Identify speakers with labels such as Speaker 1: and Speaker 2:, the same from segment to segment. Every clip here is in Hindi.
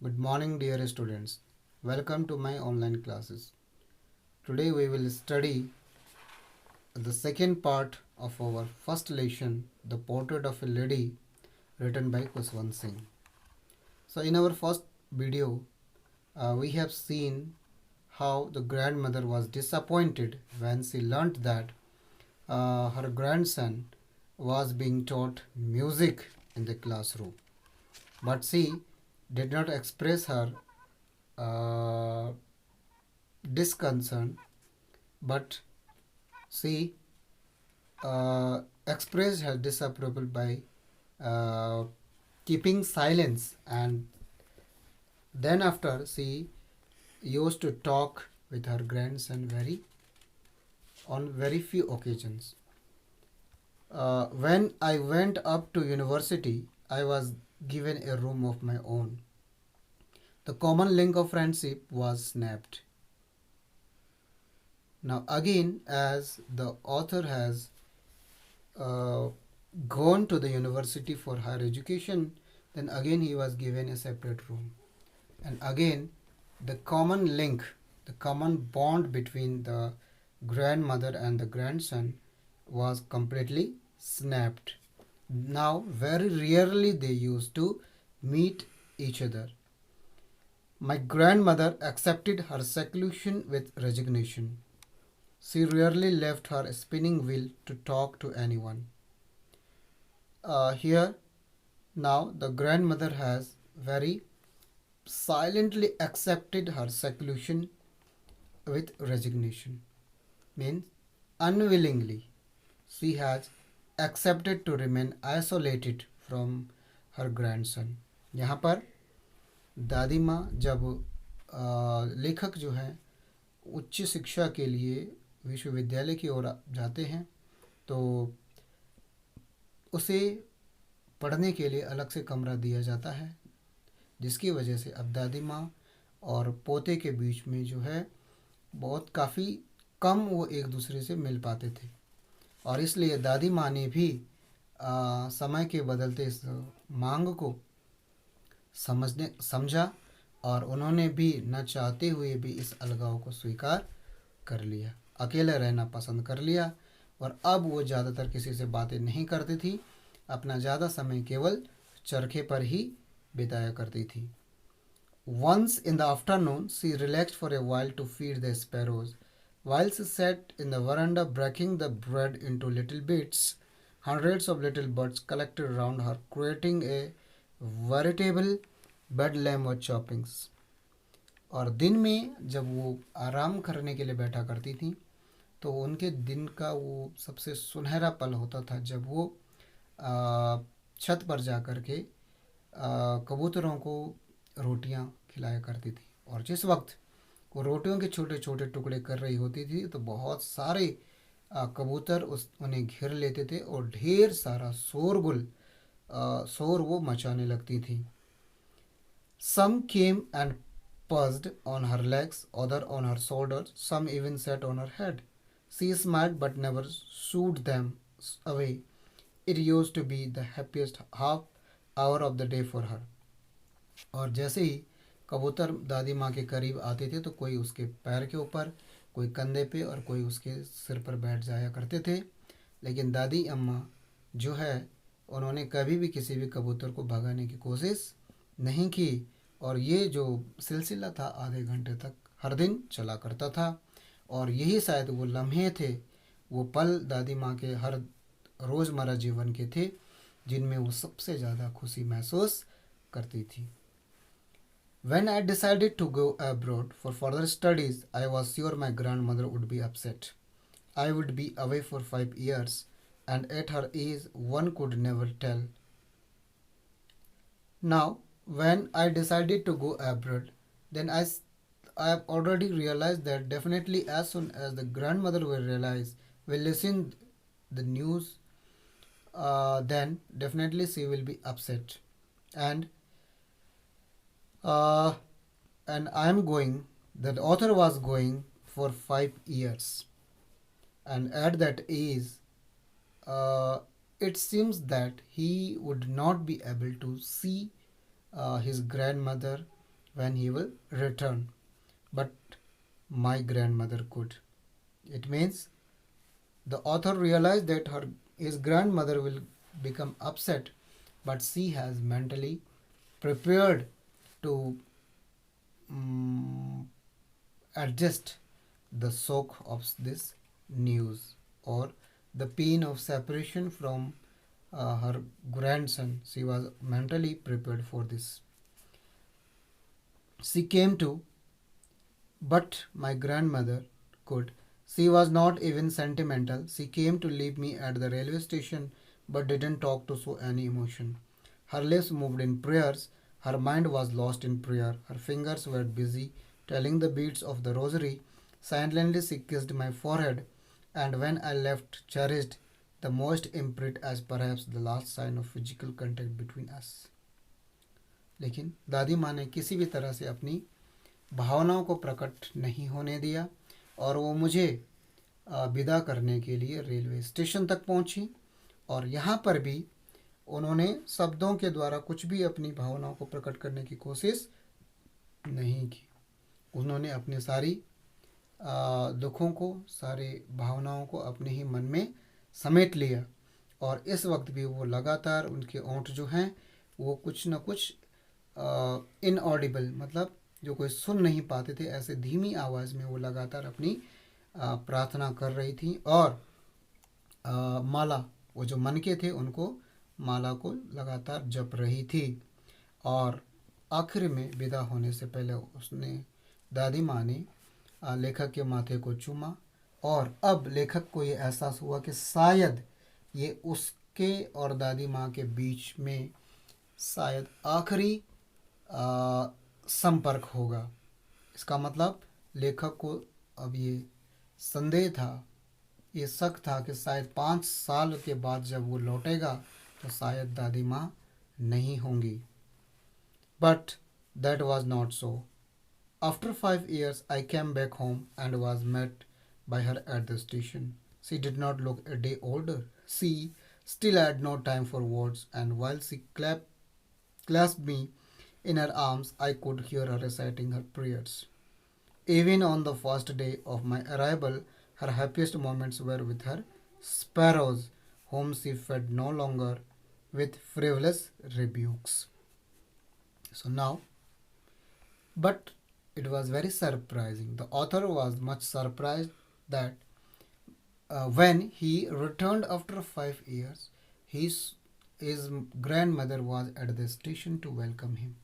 Speaker 1: Good morning, dear students. Welcome to my online classes. Today we will study the second part of our first lesson, The Portrait of a Lady, written by Kuswant Singh. So, in our first video, we have seen how the grandmother was disappointed when she learnt that her grandson was being taught music in the classroom. But she did not express her uh, disconcern, but she expressed her disapproval by uh, keeping silence, and then after she used to talk with her grandson on very few occasions. When I went up to university, I was given a room of my own. The common link of friendship was snapped. Now, again, as the author has uh, gone to the university for higher education, then again he was given a separate room. And again, the common link, the common bond between the grandmother and the grandson was completely snapped. Now, very rarely they used to meet each other. My grandmother accepted her seclusion with resignation. She rarely left her spinning wheel to talk to anyone. Here, now the grandmother has very silently accepted her seclusion with resignation. Means unwillingly she has accepted to remain isolated from her grandson. यहाँ पर दादी माँ जब लेखक जो हैं उच्च शिक्षा के लिए विश्वविद्यालय की ओर जाते हैं तो उसे पढ़ने के लिए अलग से कमरा दिया जाता है, जिसकी वजह से अब दादी माँ और पोते के बीच में जो है बहुत काफ़ी कम वो एक दूसरे से मिल पाते थे। और इसलिए दादी माँ ने भी समय के बदलते इस मांग को समझा और उन्होंने भी न चाहते हुए भी इस अलगाव को स्वीकार कर लिया, अकेले रहना पसंद कर लिया। और अब वो ज़्यादातर किसी से बातें नहीं करती थी, अपना ज़्यादा समय केवल चरखे पर ही बिताया करती थी। Once in the afternoon, she relaxed for a while to feed the sparrows. While she sat in the veranda breaking the bread into little bits, hundreds of little birds collected around her, creating a veritable bedlam of choppings. और दिन में जब वो आराम करने के लिए बैठा करती थी तो उनके दिन का वो सबसे सुनहरा पल होता था जब वो छत पर जा कर के कबूतरों को रोटियां खिलाया करती थी। और जिस वक्त वो रोटियों के छोटे छोटे टुकड़े कर रही होती थी तो बहुत सारे कबूतर उन्हें घेर लेते थे और ढेर सारा शोर वो मचाने लगती थी। Some came and perched on her legs, other on her shoulders, some even sat on her head. She smiled but never shooed them away. It used to be the happiest half hour of the day for her. और जैसे ही कबूतर दादी माँ के करीब आते थे तो कोई उसके पैर के ऊपर, कोई कंधे पे और कोई उसके सिर पर बैठ जाया करते थे। लेकिन दादी अम्मा जो है उन्होंने कभी भी किसी भी कबूतर को भगाने की कोशिश नहीं की। और ये जो सिलसिला था आधे घंटे तक हर दिन चला करता था। और यही शायद वो लम्हे थे, वो पल दादी माँ के हर रोज़मर्रा जीवन के थे जिनमें वो सबसे ज़्यादा खुशी महसूस करती थी। When I decided to go abroad for further studies, I was sure my grandmother would be upset. I would be away for 5 years, and at her age, one could never tell. Now, when I decided to go abroad, then I have already realized that definitely as soon as the grandmother will listen the news, then definitely she will be upset. And uh, and I am going. The author was going for 5 years, and at that age, uh, it seems that he would not be able to see his grandmother when he will return, but my grandmother could. It means the author realized that his grandmother will become upset, but she has mentally prepared to um, adjust the shock of this news or the pain of separation from her grandson. She was mentally prepared for this. She came to, but my grandmother could. She was not even sentimental. She came to leave me at the railway station but didn't talk to show any emotion. Her lips moved in prayers. Her mind was lost in prayer. Her fingers were busy telling the beads of the rosary. Silently she kissed my forehead, and when I left, cherished the most imprint as perhaps the last sign of physical contact between us. लेकिन दादी माँ ने किसी भी तरह से अपनी भावनाओं को प्रकट नहीं होने दिया और वो मुझे विदा करने के लिए रेलवे स्टेशन तक पहुंची। और यहाँ पर भी उन्होंने शब्दों के द्वारा कुछ भी अपनी भावनाओं को प्रकट करने की कोशिश नहीं की। उन्होंने अपने सारी दुखों को, सारे भावनाओं को अपने ही मन में समेट लिया और इस वक्त भी वो लगातार उनके ओंठ जो हैं वो कुछ न कुछ इनऑडिबल, मतलब जो कोई सुन नहीं पाते थे, ऐसे धीमी आवाज़ में वो लगातार अपनी प्रार्थना कर रही थी और माला, वो जो मनके थे उनको माला को लगातार जप रही थी। और आखिर में विदा होने से पहले उसने, दादी माँ ने लेखक के माथे को चूमा और अब लेखक को ये एहसास हुआ कि शायद ये उसके और दादी माँ के बीच में शायद आखिरी संपर्क होगा। इसका मतलब लेखक को अब ये संदेह था, ये शक था कि शायद 5 साल के बाद जब वो लौटेगा तो शायद दादी माँ नहीं होंगी। But that was not so. After 5 years, I came back home and was met by her at the station. She did not look a day older. She still had no time for words, and while she clasped me in her arms, I could hear her reciting her prayers. Even on the first day of my arrival, her happiest moments were with her sparrows, whom she fed no longer with frivolous rebukes. So now, but it was very surprising. The author was much surprised that when he returned after 5 years, his grandmother was at the station to welcome him.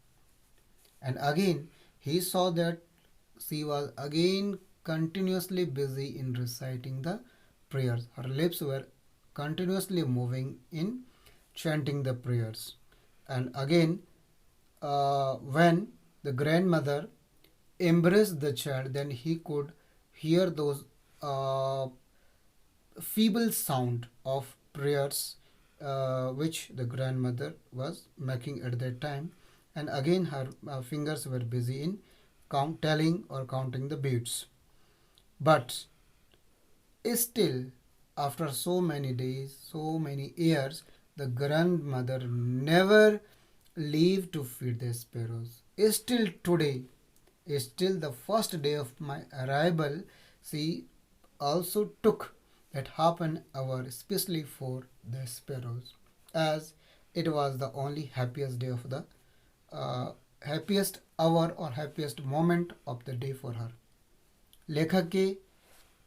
Speaker 1: And again, he saw that she was again continuously busy in reciting the prayers. Her lips were continuously moving in chanting the prayers. And again, when the grandmother embraced the child, then he could hear those feeble sound of prayers which the grandmother was making at that time. And again her fingers were busy in telling or counting the beads. But still, after so many days, so many years, the grandmother never leave to feed the sparrows. Still today, still the first day of my arrival, she also took that half an hour especially for the sparrows, as it was the only happiest day of the happiest hour or happiest moment of the day for her. लेखक के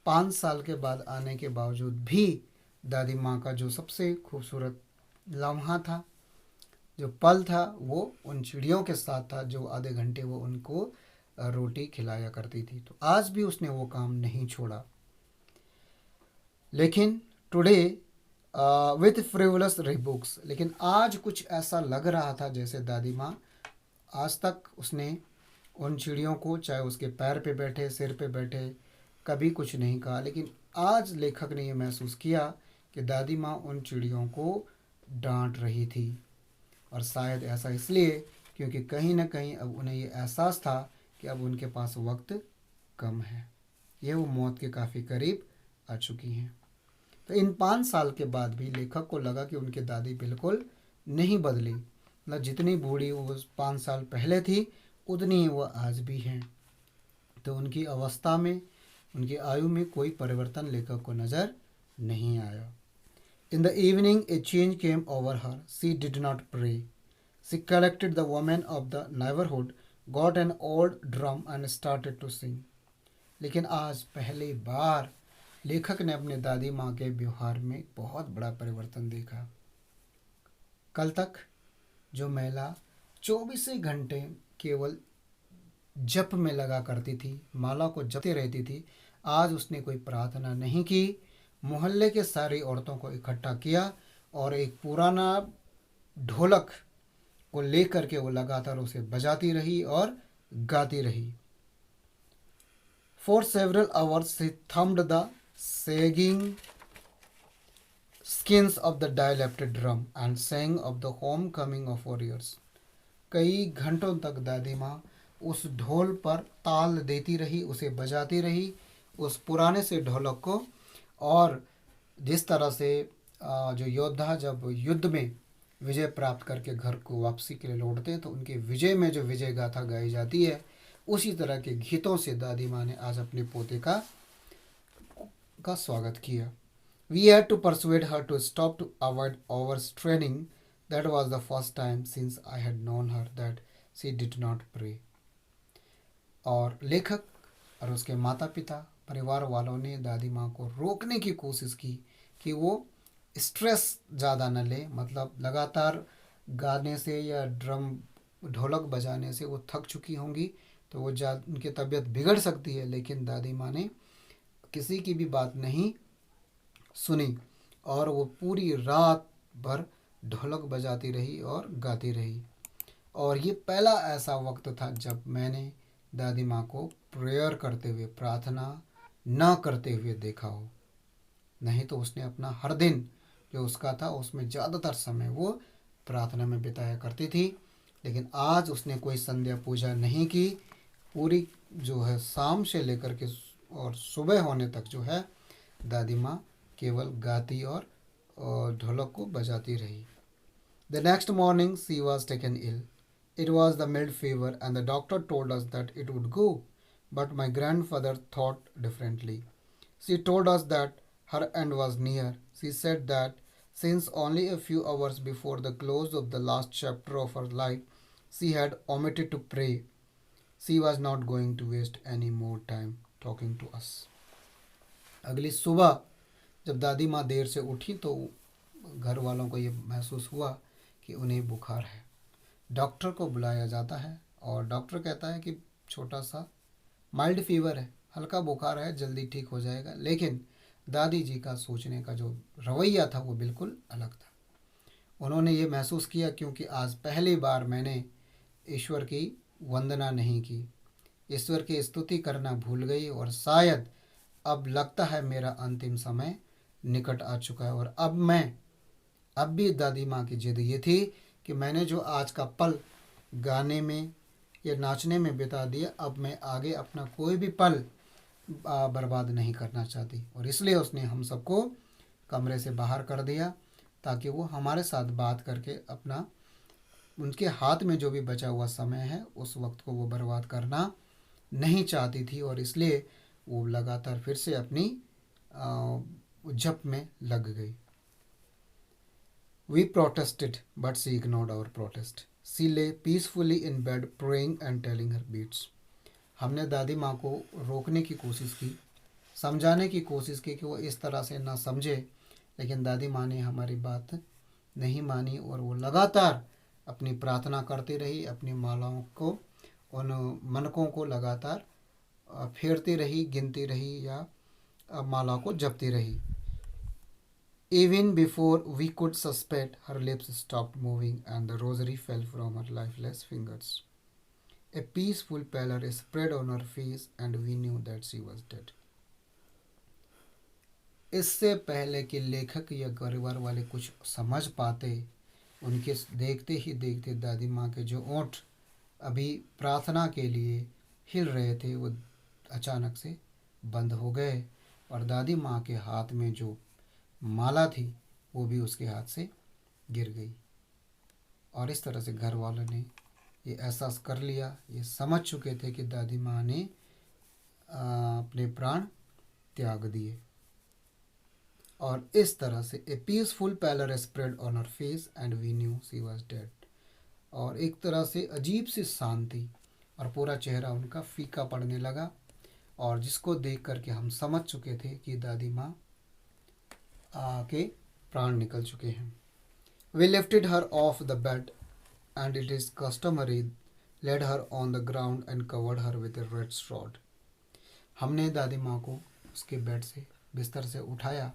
Speaker 1: 5 साल के बाद आने के बावजूद भी दादी माँ का जो सबसे खूबसूरत लम्हा था, जो पल था, वो उन चिड़ियों के साथ था जो आधे घंटे वो उनको रोटी खिलाया करती थी। तो आज भी उसने वो काम नहीं छोड़ा। लेकिन टुडे विथ फ्रिवलस रीबुक्स, लेकिन आज कुछ ऐसा लग रहा था जैसे दादी माँ, आज तक उसने उन चिड़ियों को, चाहे उसके पैर पे बैठे, सिर पे बैठे, कभी कुछ नहीं कहा। लेकिन आज लेखक ने ये महसूस किया कि दादी माँ उन चिड़ियों को डांट रही थी, और शायद ऐसा इसलिए क्योंकि कहीं ना कहीं अब उन्हें ये एहसास था कि अब उनके पास वक्त कम है, ये वो मौत के काफ़ी करीब आ चुकी हैं। तो इन 5 साल के बाद भी लेखक को लगा कि उनकी दादी बिल्कुल नहीं बदली, मतलब जितनी बूढ़ी वो 5 साल पहले थी उतनी ही वह आज भी हैं। तो उनकी अवस्था में, उनकी आयु में कोई परिवर्तन लेखक को नज़र नहीं आया। In the evening, a change came over her. She did not pray. She collected the women of the neighborhood, got an old drum and started to sing. लेकिन आज पहली बार लेखक ने अपने दादी माँ के व्यवहार में बहुत बड़ा परिवर्तन देखा। कल तक जो महिला 24 घंटे केवल जप में लगा करती थी, माला को जपते रहती थी, आज उसने कोई प्रार्थना नहीं की। मोहल्ले के सारी औरतों को इकट्ठा किया और एक पुराना ढोलक को लेकर के वो लगातार उसे बजाती रही और गाती रही। For several hours he thumped the sagging skins of the dilapidated drum and sang of the homecoming of warriors. कई घंटों तक दादी माँ उस ढोल पर ताल देती रही, उसे बजाती रही, उस पुराने से ढोलक को। और जिस तरह से जो योद्धा जब युद्ध में विजय प्राप्त करके घर को वापसी के लिए लौटते हैं तो उनके विजय में जो विजय गाथा गाई जाती है, उसी तरह के गीतों से दादी माँ ने आज अपने पोते का स्वागत किया। We had to persuade her to stop to avoid overstraining. That was the first time since I had known her that she did not pray. और लेखक और उसके माता पिता परिवार वालों ने दादी माँ को रोकने की कोशिश की कि वो स्ट्रेस ज़्यादा न ले, मतलब लगातार गाने से या ड्रम ढोलक बजाने से वो थक चुकी होंगी तो वो उनकी तबीयत बिगड़ सकती है। लेकिन दादी माँ ने किसी की भी बात नहीं सुनी और वो पूरी रात भर ढोलक बजाती रही और गाती रही। और ये पहला ऐसा वक्त था जब मैंने दादी माँ को प्रेयर करते हुए, प्रार्थना न करते हुए देखा हो। नहीं तो उसने अपना हर दिन जो उसका था उसमें ज़्यादातर समय वो प्रार्थना में बिताया करती थी। लेकिन आज उसने कोई संध्या पूजा नहीं की। पूरी जो है शाम से लेकर के और सुबह होने तक जो है दादी माँ केवल गाती और ढोलक को बजाती रही। The next morning she was taken ill. It was the mild fever and the doctor told us that it would go. But my grandfather thought differently. She told us that her end was near. She said that since only a few hours before the close of the last chapter of her life, she had omitted to pray. She was not going to waste any more time talking to us. अगली सुबह जब दादी माँ देर से उठी तो घर वालों को ये महसूस हुआ कि उन्हें बुखार है। डॉक्टर को बुलाया जाता है और डॉक्टर कहता है कि छोटा सा माइल्ड फीवर है, हल्का बुखार है, जल्दी ठीक हो जाएगा। लेकिन दादी जी का सोचने का जो रवैया था वो बिल्कुल अलग था। उन्होंने ये महसूस किया क्योंकि आज पहली बार मैंने ईश्वर की वंदना नहीं की, ईश्वर की स्तुति करना भूल गई और शायद अब लगता है मेरा अंतिम समय निकट आ चुका है। और अब भी दादी माँ की जिद ये थी कि मैंने जो आज का पल गाने में या नाचने में बिता दिया, अब मैं आगे अपना कोई भी पल बर्बाद नहीं करना चाहती। और इसलिए उसने हम सबको कमरे से बाहर कर दिया ताकि वो हमारे साथ बात करके अपना, उनके हाथ में जो भी बचा हुआ समय है उस वक्त को वो बर्बाद करना नहीं चाहती थी। और इसलिए वो लगातार फिर से अपनी जप में लग गई। We protested, but she ignored our protest. She lay peacefully in bed, praying and telling her beads. हमने दादी माँ को रोकने की कोशिश की, समझाने की कोशिश की कि वो इस तरह से ना समझे, लेकिन दादी माँ ने हमारी बात नहीं मानी और वो लगातार अपनी प्रार्थना करती रही, अपनी मालाओं को, उन मनकों को लगातार फेरती रही, गिनती रही या माला को जपती रही। Even before we could suspect, her lips stopped moving and the rosary fell from her lifeless fingers. A peaceful pallor spread on her face and we knew that she was dead. इससे पहले कि लेखक या परिवार वाले कुछ समझ पाते, उनके देखते ही देखते दादी माँ के जो ओंठ अभी प्रार्थना के लिए हिल रहे थे वो अचानक से बंद हो गए और दादी माँ के हाथ में जो माला थी वो भी उसके हाथ से गिर गई। और इस तरह से घर वालों ने ये एहसास कर लिया, ये समझ चुके थे कि दादी माँ ने अपने प्राण त्याग दिए। और इस तरह से a peaceful pallor spread on her face and we knew she was dead. और एक तरह से अजीब सी शांति और पूरा चेहरा उनका फीका पड़ने लगा, और जिसको देख करके हम समझ चुके थे कि दादी माँ के प्राण निकल चुके हैं। We lifted her off the bed and it is customary laid her on the ground and covered her with a red shroud. हमने दादी माँ को उसके बेड से, बिस्तर से उठाया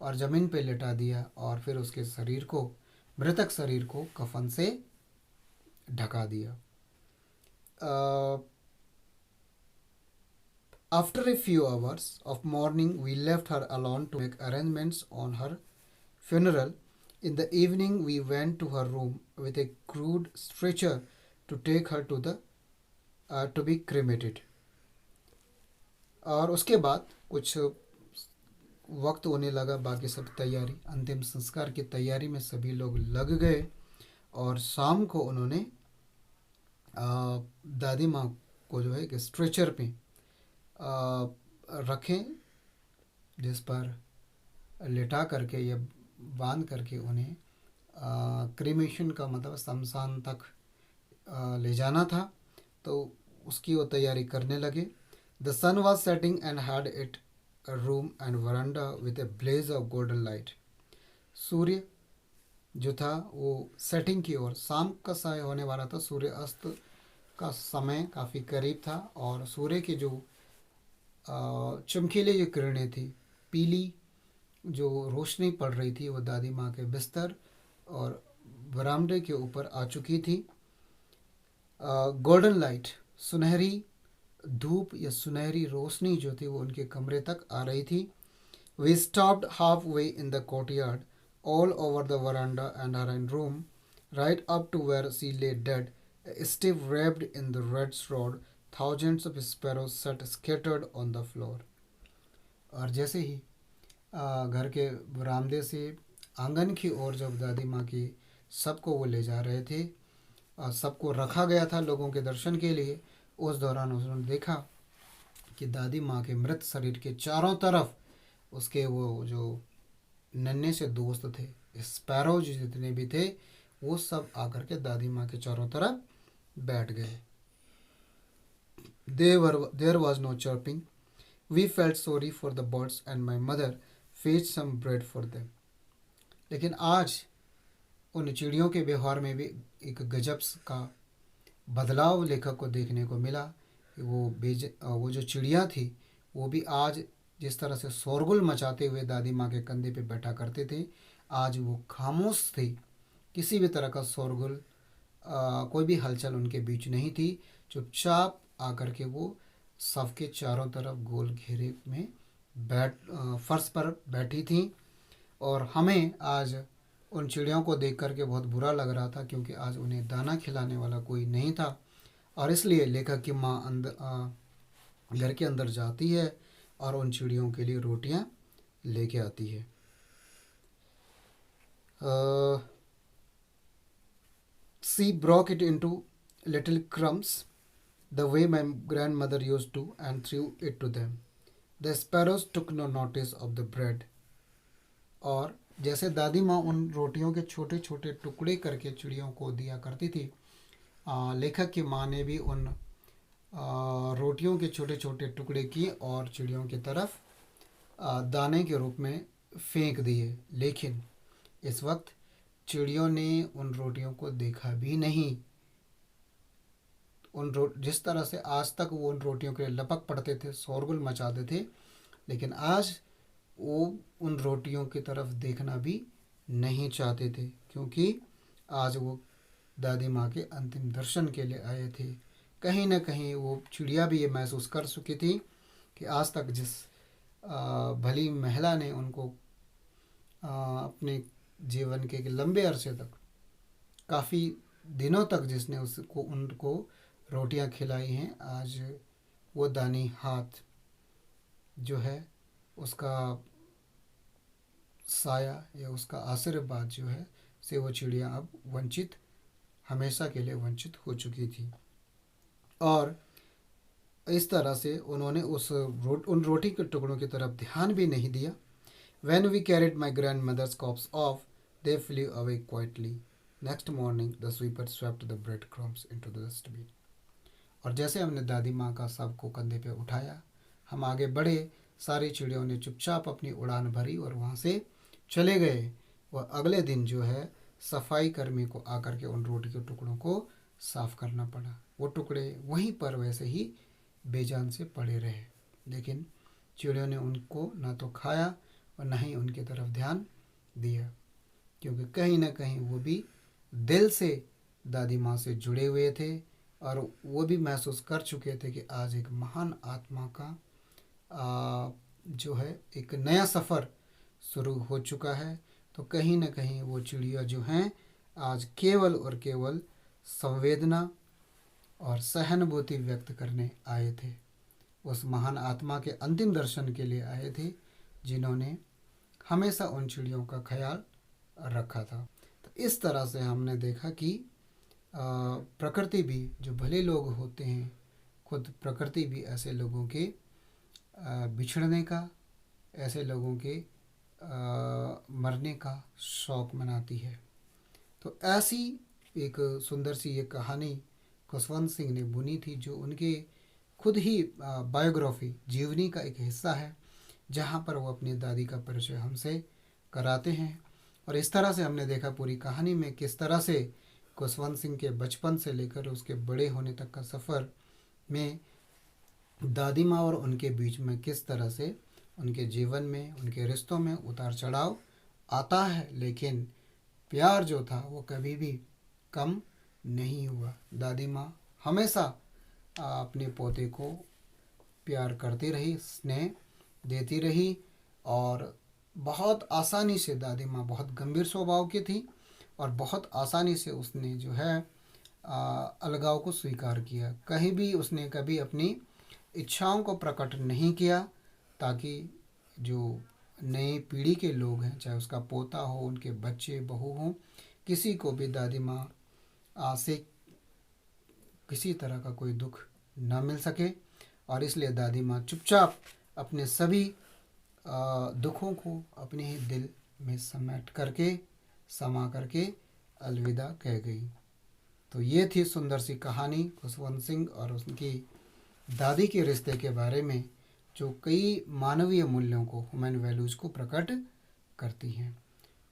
Speaker 1: और ज़मीन पे लेटा दिया, और फिर उसके शरीर को, मृतक शरीर को कफन से ढका दिया। After a few hours of mourning, we left her alone to make arrangements on her funeral. In the evening, we went to her room with a crude stretcher to take her to be cremated. और उसके बाद कुछ वक्त होने लगा, बाकी सब तैयारी, अंतिम संस्कार की तैयारी में सभी लोग लग गए, और शाम को उन्होंने दादी माँ को जो है कि स्ट्रेचर पे रखें, जिस पर लेटा करके या बांध करके उन्हें क्रीमेशन का मतलब शमशान तक ले जाना था। तो उसकी वो तैयारी करने लगे। The sun was setting and had it room and veranda with a blaze of golden light. सूर्य जो था वो सेटिंग की ओर, शाम का समय होने वाला था, सूर्य अस्त का समय काफ़ी करीब था, और सूर्य की जो चमकीली जो किरणें थी, पीली जो रोशनी पड़ रही थी, वो दादी माँ के बिस्तर और बरामदे के ऊपर आ चुकी थी। गोल्डन लाइट, सुनहरी धूप या सुनहरी रोशनी जो थी वो उनके कमरे तक आ रही थी। We stopped half way in the courtyard, all over the veranda and her and room, right up to where she lay dead, stiff wrapped in the red shroud, thousands of sparrows sat scattered on the floor. और जैसे ही घर के बरामदे से आंगन की ओर जब दादी माँ की सबको वो ले जा रहे थे, सबको रखा गया था लोगों के दर्शन के लिए, उस दौरान उन्होंने देखा कि दादी माँ के मृत शरीर के चारों तरफ उसके वो जो नन्हे से दोस्त थे, स्पैरो जितने भी थे, वो सब आकर के दादी माँ के चारों तरफ बैठ गए। There was no chirping, we felt sorry for the birds and my mother fetch some bread for them. लेकिन आज उन चिड़ियों के व्यवहार में भी एक गजब का बदलाव लेखक को देखने को मिला। वो जो चिड़िया थी वो भी आज जिस तरह से शोरगुल मचाते हुए दादी माँ के कंधे पे बैठा करते थे, आज वो खामोश थे। किसी भी तरह का शोरगुल, कोई भी हलचल उनके बीच नहीं थी। चुपचाप आकर के वो सबके चारों तरफ गोल घेरे में फर्श पर बैठी थी। और हमें आज उन चिड़ियों को देख करके बहुत बुरा लग रहा था, क्योंकि आज उन्हें दाना खिलाने वाला कोई नहीं था, और इसलिए लेखक की माँ घर के अंदर जाती है और उन चिड़ियों के लिए रोटियां लेके आती है। She broke it into little crumbs, the way my grandmother used to, and threw it to them. The sparrows took no notice of the bread. और जैसे दादी माँ उन रोटियों के छोटे छोटे टुकड़े करके चिड़ियों को दिया करती थी, लेखक की माँ ने भी उन रोटियों के छोटे छोटे टुकड़े किए और चिड़ियों की तरफ दाने के रूप में फेंक दिए। लेकिन इस वक्त चिड़ियों ने उन रोटियों को देखा भी नहीं। जिस तरह से आज तक वो उन रोटियों के लिए लपक पड़ते थे, शोरगुल मचाते थे, लेकिन आज वो उन रोटियों की तरफ देखना भी नहीं चाहते थे, क्योंकि आज वो दादी माँ के अंतिम दर्शन के लिए आए थे। कहीं ना कहीं वो चिड़िया भी ये महसूस कर चुकी थी कि आज तक जिस भली महिला ने उनको अपने जीवन के लंबे अरसे तक, काफ़ी दिनों तक जिसने उनको रोटियां खिलाई हैं, आज वो दानी हाथ जो है उसका साया या उसका आशीर्वाद जो है से वो चिड़िया अब वंचित हमेशा के लिए वंचित हो चुकी थी। और इस तरह से उन्होंने उन रोटी के टुकड़ों की तरफ ध्यान भी नहीं दिया। When we carried my grandmother's corpse off, they flew away quietly. Next morning, the sweeper swept the breadcrumbs into the dustbin. और जैसे हमने दादी माँ का शव को कंधे पे उठाया, हम आगे बढ़े, सारी चिड़ियों ने चुपचाप अपनी उड़ान भरी और वहाँ से चले गए। वह अगले दिन जो है सफाई कर्मी को आकर के उन रोटी के टुकड़ों को साफ करना पड़ा। वो टुकड़े वहीं पर वैसे ही बेजान से पड़े रहे, लेकिन चिड़ियों ने उनको ना तो खाया और न ही उनकी तरफ ध्यान दिया, क्योंकि कहीं ना कहीं वो भी दिल से दादी माँ से जुड़े हुए थे और वो भी महसूस कर चुके थे कि आज एक महान आत्मा का जो है एक नया सफ़र शुरू हो चुका है। तो कहीं ना कहीं वो चिड़िया जो हैं आज केवल और केवल संवेदना और सहानुभूति व्यक्त करने आए थे, उस महान आत्मा के अंतिम दर्शन के लिए आए थे जिन्होंने हमेशा उन चिड़ियों का ख्याल रखा था। तो इस तरह से हमने देखा कि प्रकृति भी, जो भले लोग होते हैं, खुद प्रकृति भी ऐसे लोगों के बिछड़ने का, ऐसे लोगों के मरने का शौक मनाती है। तो ऐसी एक सुंदर सी ये कहानी खुशवंत सिंह ने बुनी थी, जो उनके खुद ही बायोग्राफी, जीवनी का एक हिस्सा है, जहाँ पर वो अपनी दादी का परिचय हमसे कराते हैं। और इस तरह से हमने देखा पूरी कहानी में किस तरह से खुशवंत सिंह के बचपन से लेकर उसके बड़े होने तक का सफ़र में दादी माँ और उनके बीच में किस तरह से उनके जीवन में, उनके रिश्तों में उतार चढ़ाव आता है, लेकिन प्यार जो था वो कभी भी कम नहीं हुआ। दादी माँ हमेशा अपने पोते को प्यार करती रही, स्नेह देती रही, और बहुत आसानी से दादी माँ बहुत गंभीर स्वभाव की थी और बहुत आसानी से उसने जो है अलगाव को स्वीकार किया। कहीं भी उसने कभी अपनी इच्छाओं को प्रकट नहीं किया, ताकि जो नई पीढ़ी के लोग हैं, चाहे उसका पोता हो, उनके बच्चे बहू हों, किसी को भी दादी माँ से किसी तरह का कोई दुख न मिल सके। और इसलिए दादी माँ चुपचाप अपने सभी दुखों को अपने ही दिल में समा करके अलविदा कह गई। तो ये थी सुंदर सी कहानी खुशवंत सिंह और उनकी दादी के रिश्ते के बारे में, जो कई मानवीय मूल्यों को, ह्यूमन वैल्यूज़ को प्रकट करती हैं।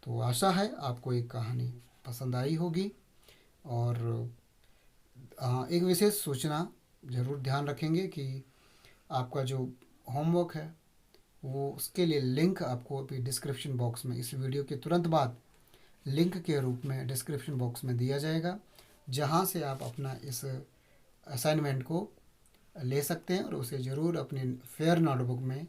Speaker 1: तो आशा है आपको एक कहानी पसंद आई होगी। और एक विशेष सूचना ज़रूर ध्यान रखेंगे कि आपका जो होमवर्क है वो, उसके लिए लिंक आपको अभी डिस्क्रिप्शन बॉक्स में, इस वीडियो के तुरंत बाद लिंक के रूप में डिस्क्रिप्शन बॉक्स में दिया जाएगा, जहां से आप अपना इस असाइनमेंट को ले सकते हैं और उसे ज़रूर अपनी फेयर नोटबुक में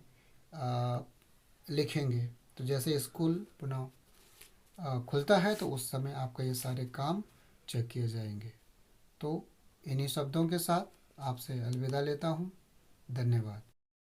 Speaker 1: लिखेंगे। तो जैसे स्कूल पुनः खुलता है तो उस समय आपका ये सारे काम चेक किए जाएंगे। तो इन्हीं शब्दों के साथ आपसे अलविदा लेता हूँ। धन्यवाद।